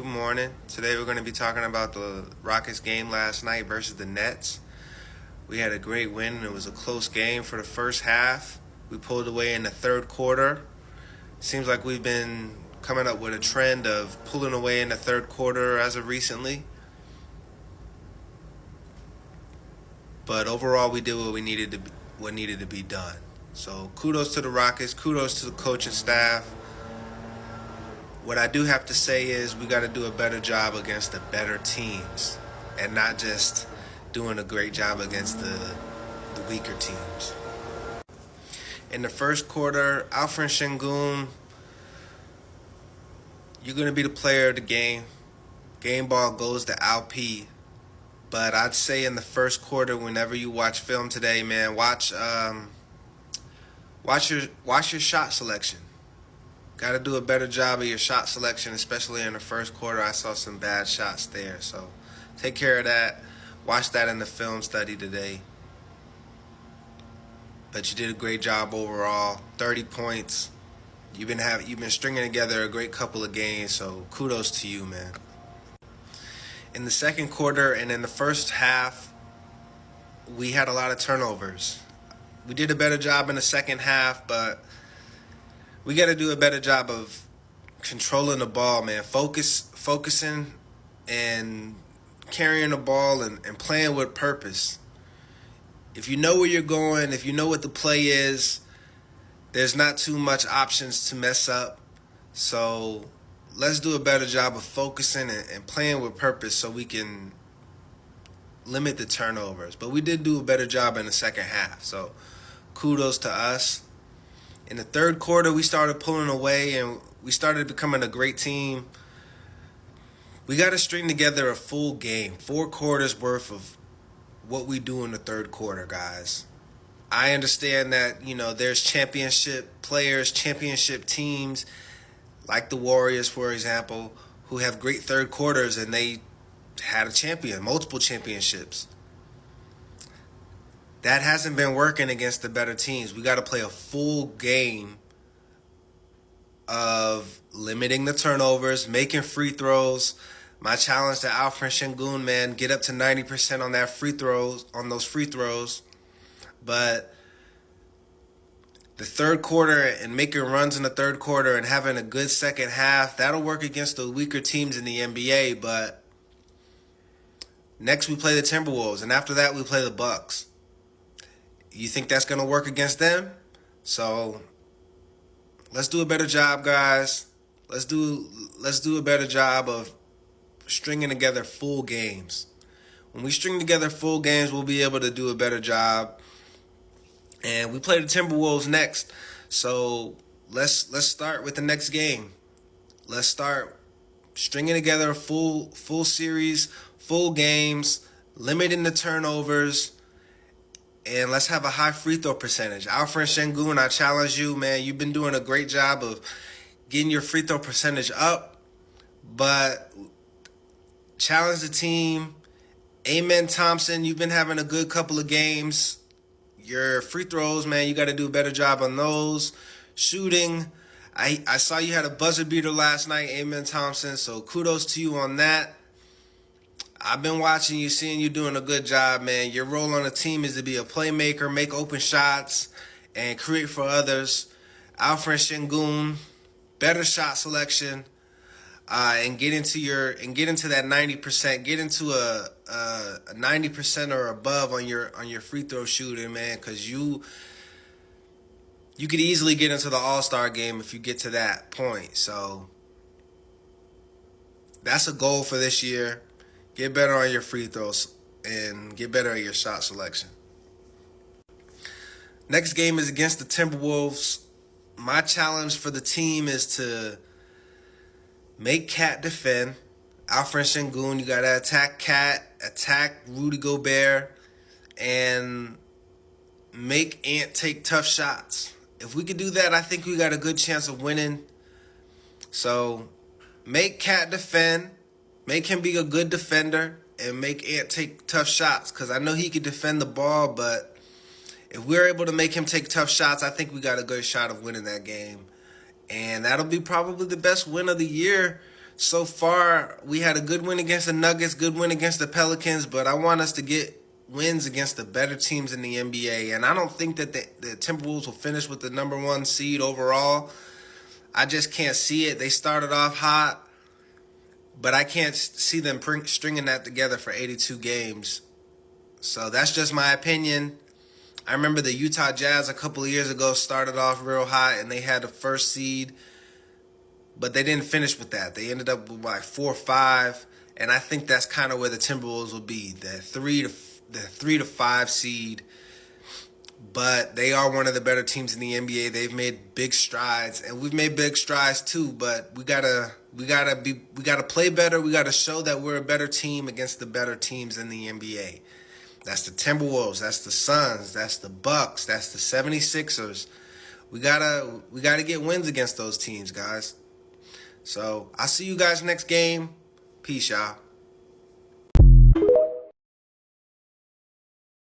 Good morning. Today we're going to be talking about the Rockets game last night versus the Nets. We had a great win, and it was a close game for the first half. We pulled away in the third quarter. Seems like we've been coming up with a trend of pulling away in the third quarter as of recently. But overall, we did what needed to be done. So kudos to the Rockets. Kudos to the coaching staff. What I do have to say is we got to do a better job against the better teams and not just doing a great job against the weaker teams. In the first quarter, Alfred Sengun, you're going to be the player of the game. Game ball goes to Alp. But I'd say in the first quarter, whenever you watch film today, man, watch your shot selection. Got to do a better job of your shot selection, especially in the first quarter. I saw some bad shots there. So take care of that. Watch that in the film study today. But you did a great job overall. 30 points. You've been stringing together a great couple of games, so kudos to you, man. In the second quarter and in the first half, we had a lot of turnovers. We did a better job in the second half, but we got to do a better job of controlling the ball, man. Focusing and carrying the ball and playing with purpose. If you know where you're going, if you know what the play is, there's not too much options to mess up. So let's do a better job of focusing and playing with purpose so we can limit the turnovers. But we did do a better job in the second half. So kudos to us. In the third quarter, we started pulling away and we started becoming a great team. We got to string together a full game, 4 quarters worth of what we do in the third quarter, guys. I understand that, there's championship players, championship teams, like the Warriors, for example, who have great third quarters and they had multiple championships. That hasn't been working against the better teams. We got to play a full game of limiting the turnovers, making free throws. My challenge to Alfred Sengun, man, get up to 90% on those free throws. But the third quarter and making runs in the third quarter and having a good second half, that'll work against the weaker teams in the NBA. But next we play the Timberwolves, and after that we play the Bucks. You think that's going to work against them? So let's do a better job, guys. Let's do a better job of stringing together full games. When we string together full games, we'll be able to do a better job. And we play the Timberwolves next. So let's start with the next game. Let's start stringing together a full series, full games, limiting the turnovers. And let's have a high free throw percentage. Alfred Sengun, I challenge you, man. You've been doing a great job of getting your free throw percentage up. But challenge the team. Amen Thompson, you've been having a good couple of games. Your free throws, man, you got to do a better job on those. Shooting. I saw you had a buzzer beater last night, Amen Thompson. So kudos to you on that. I've been watching you, seeing you doing a good job, man. Your role on the team is to be a playmaker, make open shots, and create for others. Alfred Sengun, better shot selection, and get into that 90%. Get into a 90% or above on your free throw shooting, man, because you could easily get into the All-Star game if you get to that point. So that's a goal for this year. Get better on your free throws and get better at your shot selection. Next game is against the Timberwolves. My challenge for the team is to make Cat defend. Alfred Sengun, you got to attack Cat, attack Rudy Gobert, and make Ant take tough shots. If we could do that, I think we got a good chance of winning. So make Cat defend. Make him be a good defender and make Ant take tough shots, because I know he can defend the ball, but if we're able to make him take tough shots, I think we got a good shot of winning that game. And that'll be probably the best win of the year So far, we had a good win against the Nuggets, good win against the Pelicans, but I want us to get wins against the better teams in the NBA. And I don't think that the Timberwolves will finish with the number one seed overall. I just can't see it. They started off hot, but I can't see them stringing that together for 82 games. So that's just my opinion. I remember the Utah Jazz a couple of years ago started off real hot, and they had the first seed, but they didn't finish with that. They ended up with like 4 or 5, and I think that's kind of where the Timberwolves will be, the 3 to 5 seed. But they are one of the better teams in the NBA. They've made big strides, and we've made big strides too. But we gotta play better. We gotta show that we're a better team against the better teams in the NBA. That's the Timberwolves. That's the Suns. That's the Bucks. That's the 76ers. We gotta get wins against those teams, guys. So I'll see you guys next game. Peace, y'all.